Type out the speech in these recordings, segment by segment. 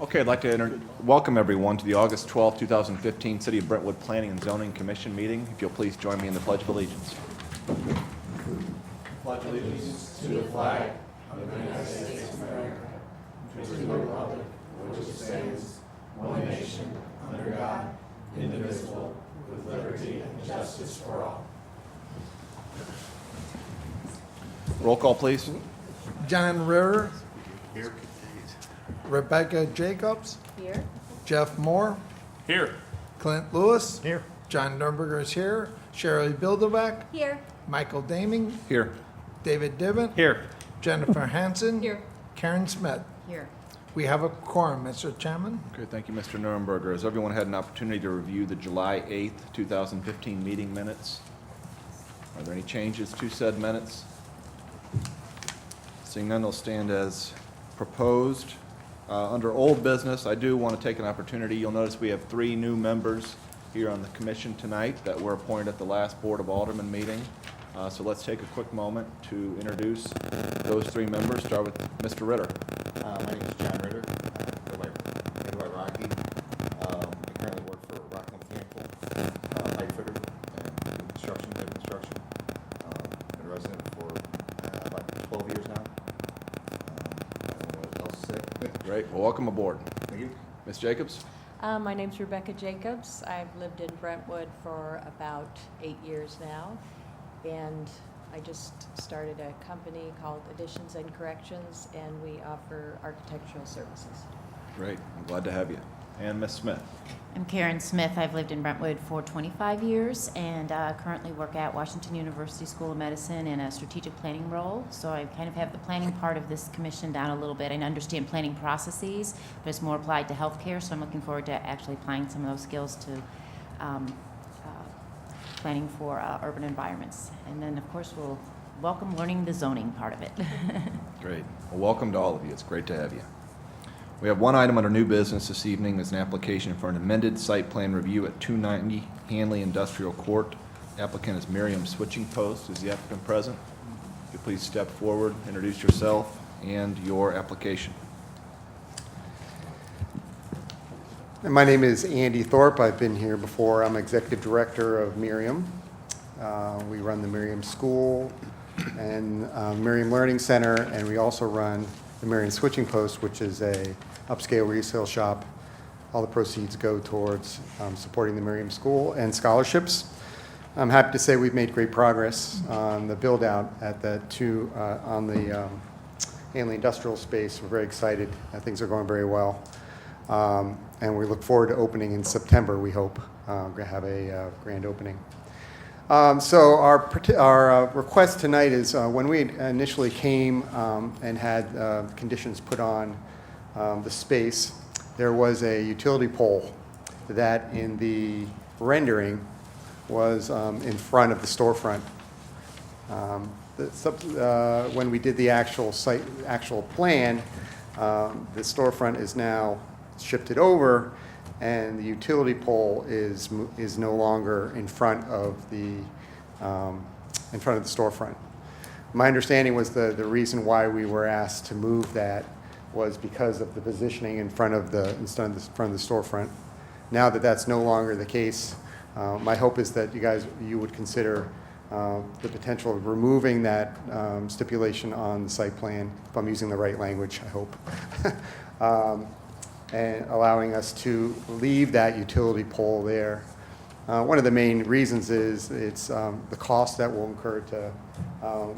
Okay, I'd like to welcome everyone to the August 12, 2015 City of Brentwood Planning and Zoning Commission meeting. If you'll please join me in the Pledge of Allegiance. Pledge allegiance to the flag of the United States of America, and to the republic for which it stands, one nation, under God, indivisible, with liberty and justice for all. Roll call, please. John Ritter, Here. Rebecca Jacobs, Here. Jeff Moore, Here. Clint Lewis, Here. John Nurnberger is here, Shirley Bilderbeck, Here. Michael Daming, Here. David Dibbett, Here. Jennifer Hansen, Here. Karen Smith. Here. We have a quorum, Mr. Chairman. Okay, thank you, Mr. Nuremberger. Has everyone had an opportunity to review the July 8th, 2015 meeting minutes? Are there any changes to said minutes? Seeing none, they'll stand as proposed. Under old business, I do want to take an opportunity. You'll notice we have 3 new members here on the commission tonight that were appointed at the last Board of Aldermen meeting. So let's take a quick moment to introduce those 3 members. Start with Mr. Ritter. My name is John Ritter. Go by Rocky. I currently work for Rockland Mechanical, pipe fitter, and do construction, heavy construction. Been a resident for about 12 years now. I don't know what else to say. Great. Well, welcome aboard. Thank you. Ms. Jacobs? My name's Rebecca Jacobs. I've lived in Brentwood for about 8 years now. And I just started a company called Additions and Corrections, and we offer architectural services. Great. I'm glad to have you. And Ms. Smith? I'm Karen Smith. I've lived in Brentwood for 25 years and currently work at Washington University School of Medicine in a strategic planning role. So I kind of have the planning part of this commission down a little bit. I understand planning processes, but it's more applied to healthcare. So I'm looking forward to actually applying some of those skills to planning for urban environments. And then, of course, we'll welcome learning the zoning part of it. Great. Well, welcome to all of you. It's great to have you. We have one item under new business this evening is an application for an amended site plan review at 290 Hanley Industrial Court. Applicant is Miriam Switching Post. Is the applicant present? If you please step forward, introduce yourself and your application. My name is Andy Thorpe. I've been here before. I'm executive director of Miriam. We run the Miriam School and Miriam Learning Center, and we also run the Miriam Switching Post, which is a upscale resale shop. All the proceeds go towards supporting the Miriam School and scholarships. I'm happy to say we've made great progress on the build out at the on the Hanley industrial space. We're very excited. Things are going very well. And we look forward to opening in September, we hope. We're going to have a grand opening. So our request tonight is when we initially came and had conditions put on the space, there was a utility pole that in the rendering was in front of the storefront. When we did the actual plan, the storefront is now shifted over, and the utility pole is no longer in front of the storefront. My understanding was the reason why we were asked to move that was because of the positioning in front of the storefront. Now that that's no longer the case, my hope is that you would consider the potential of removing that stipulation on the site plan, if I'm using the right language, I hope. And allowing us to leave that utility pole there. One of the main reasons is it's the cost that will incur to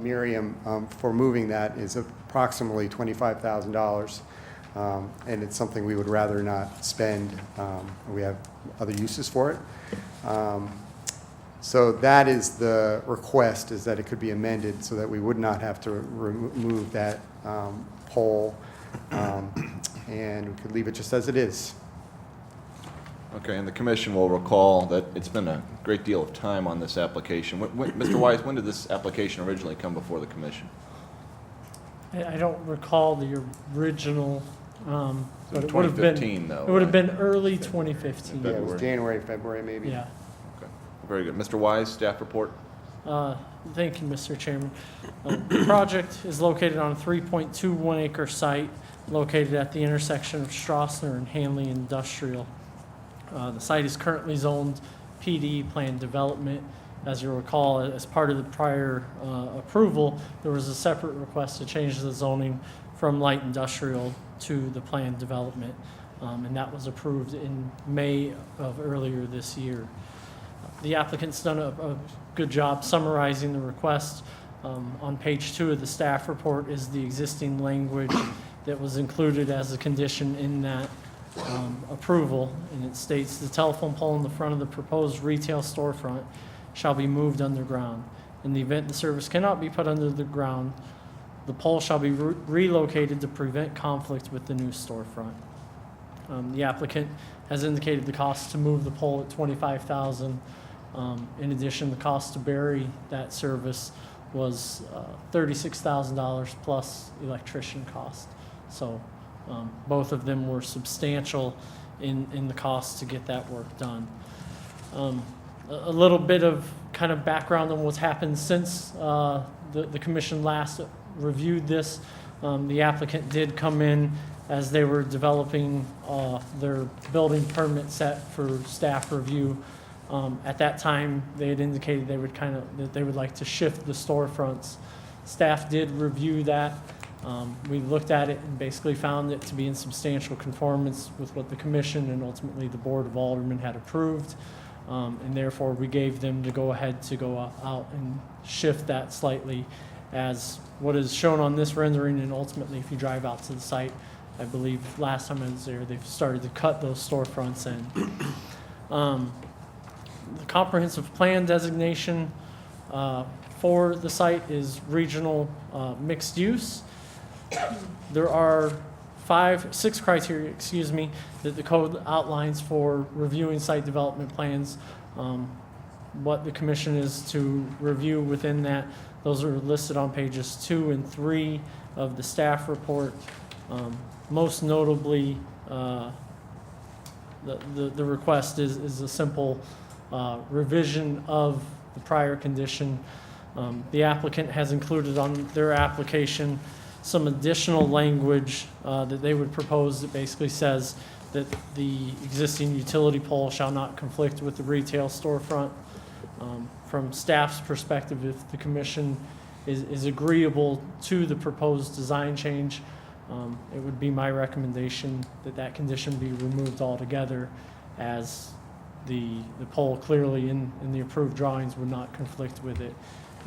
Miriam for moving that is approximately $25,000, and it's something we would rather not spend. We have other uses for it. So that is the request, is that it could be amended so that we would not have to remove that pole, and we could leave it just as it is. Okay, and the commission will recall that it's been a great deal of time on this application. Mr. Wise, when did this application originally come before the commission? I don't recall the original, but it would have 2015, been, though, it would have right? been early 2015. Yeah, it was February. January, February, maybe. Yeah. Okay, very good. Mr. Wise, staff report? Thank you, Mr. Chairman. The project is located on a 3.21 acre site located at the intersection of Strassner and Hanley Industrial. The site is currently zoned PD planned development. As you'll recall, as part of the prior approval, there was a separate request to change the zoning from light industrial to the planned development, and that was approved in May of earlier this year. The applicant's done a good job summarizing the request. On page 2 of the staff report is the existing language that was included as a condition in that approval, and it states the telephone pole in the front of the proposed retail storefront shall be moved underground. In the event the service cannot be put under the ground, the pole shall be relocated to prevent conflict with the new storefront. The applicant has indicated the cost to move the pole at $25,000. In addition, the cost to bury that service was $36,000 plus electrician cost. So both of them were substantial in the cost to get that work done. A little bit of kind of background on what's happened since the commission last reviewed this. The applicant did come in as they were developing their building permit set for staff review. At that time, they had indicated that they would like to shift the storefronts. Staff did review that. We looked at it and basically found it to be in substantial conformance with what the commission and ultimately the Board of Aldermen had approved. And therefore, we gave them to go ahead to go out and shift that slightly as what is shown on this rendering, and ultimately, if you drive out to the site, I believe last time I was there, they've started to cut those storefronts in. The comprehensive plan designation for the site is regional mixed use. There are 6 criteria, that the code outlines for reviewing site development plans. What the commission is to review within that, those are listed on pages 2 and 3 of the staff report. Most notably, the request is a simple revision of the prior condition. The applicant has included on their application some additional language that they would propose that basically says that the existing utility pole shall not conflict with the retail storefront. From staff's perspective, if the commission is agreeable to the proposed design change, it would be my recommendation that that condition be removed altogether, as the pole clearly in the approved drawings would not conflict with it,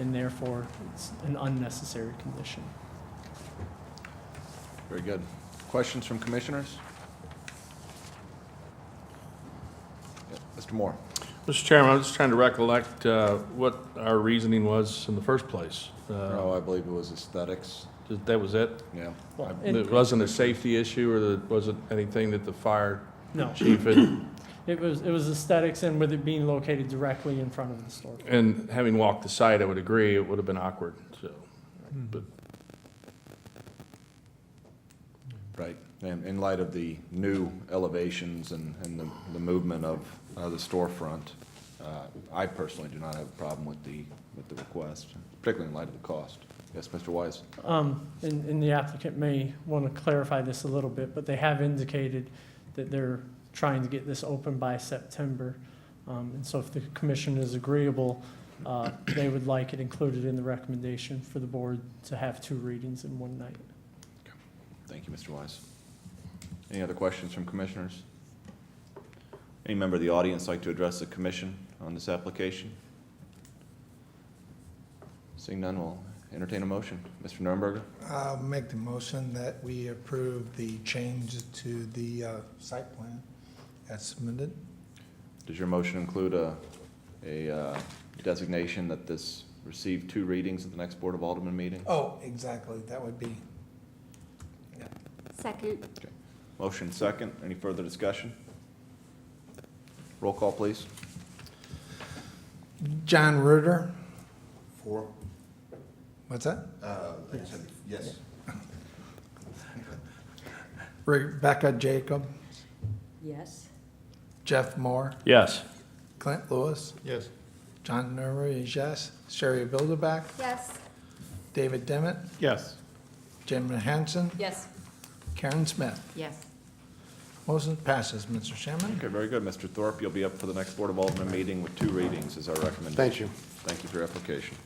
and therefore it's an unnecessary condition. Very good. Questions from commissioners? Yeah, Mr. Moore. Mr. Chairman, I'm just trying to recollect what our reasoning was in the first place. I believe it was aesthetics. That was it? Yeah. Well, It wasn't a safety issue, or was it anything that the fire No, chief had? it was aesthetics, and with it being located directly in front of the store. And having walked the site, I would agree, it would have been awkward, so. But Right. And in light of the new elevations and the movement of the storefront, I personally do not have a problem with the request, particularly in light of the cost. Yes, Mr. Wise? And the applicant may want to clarify this a little bit, but they have indicated that they're trying to get this open by September. And so if the commission is agreeable, they would like it included in the recommendation for the board to have 2 readings in one night. Thank you, Mr. Wise. Any other questions from commissioners? Any member of the audience like to address the commission on this application? Seeing none, we'll entertain a motion. Mr. Nuremberger? I'll make the motion that we approve the change to the site plan as submitted. Does your motion include a designation that this received 2 readings at the next Board of Aldermen meeting? Oh, exactly, that would be. Second. Okay. Motion second. Any further discussion? Roll call, please. John Ruder, For, what's that? like I said, yes. Rebecca Jacob, Yes. Jeff Moore, yes. Clint Lewis, Yes. John Nerver is yes, Sherry Bilderback, Yes. David Dimmitt, Yes. Jim Hansen, Yes. Karen Smith. Yes. Motion passes, Mr. Chairman. Okay, very good. Mr. Thorpe, you'll be up for the next Board of Alderman meeting with 2 readings is our recommendation. Thank you. Thank you for your application.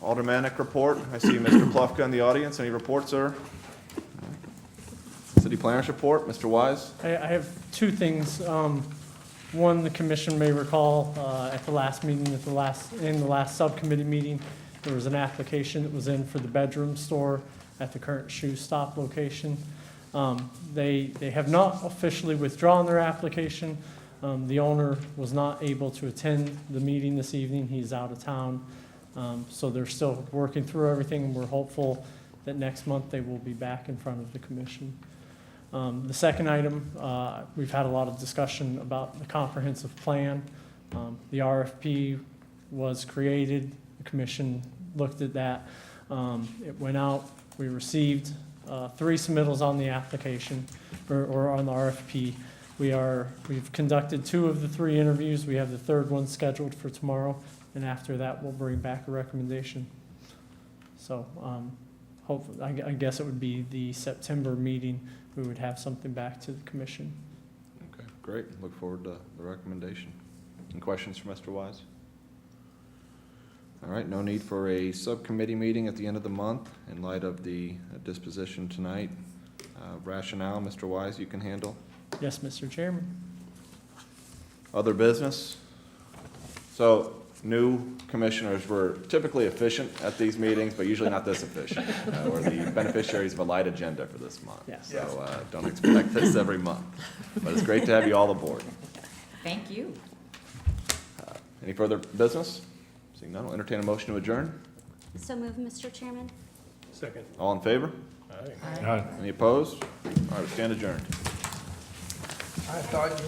Aldermanic report. I see Mr. Plufka in the audience. Any reports, sir? City planners report. Mr. Wise? I have two things. One, the commission may recall, at the last meeting, in the last subcommittee meeting, there was an application that was in for the bedroom store at the current shoe stop location. They have not officially withdrawn their application. The owner was not able to attend the meeting this evening. He's out of town. So they're still working through everything, and we're hopeful that next month they will be back in front of the commission. The second item, we've had a lot of discussion about the comprehensive plan. The RFP was created, the commission looked at that. It went out, we received 3 submittals on the application, or on the RFP. We've conducted 2 of the 3 interviews. We have the 3rd one scheduled for tomorrow, and after that, we'll bring back a recommendation. So, hopefully, I guess it would be the September meeting, we would have something back to the commission. Okay, great. Look forward to the recommendation. Any questions for Mr. Wise? All right, no need for a subcommittee meeting at the end of the month in light of the disposition tonight. Rationale, Mr. Wise, you can handle. Yes, Mr. Chairman. Other business? So, new commissioners were typically efficient at these meetings, but usually not this efficient. We're the beneficiaries of a light agenda for this month. Yes. So don't expect this every month. But it's great to have you all aboard. Thank you. Any further business? Seeing none, I'll entertain a motion to adjourn. So move, Mr. Chairman. All in favor? Aye. Any opposed? All right, we stand adjourned. I thought you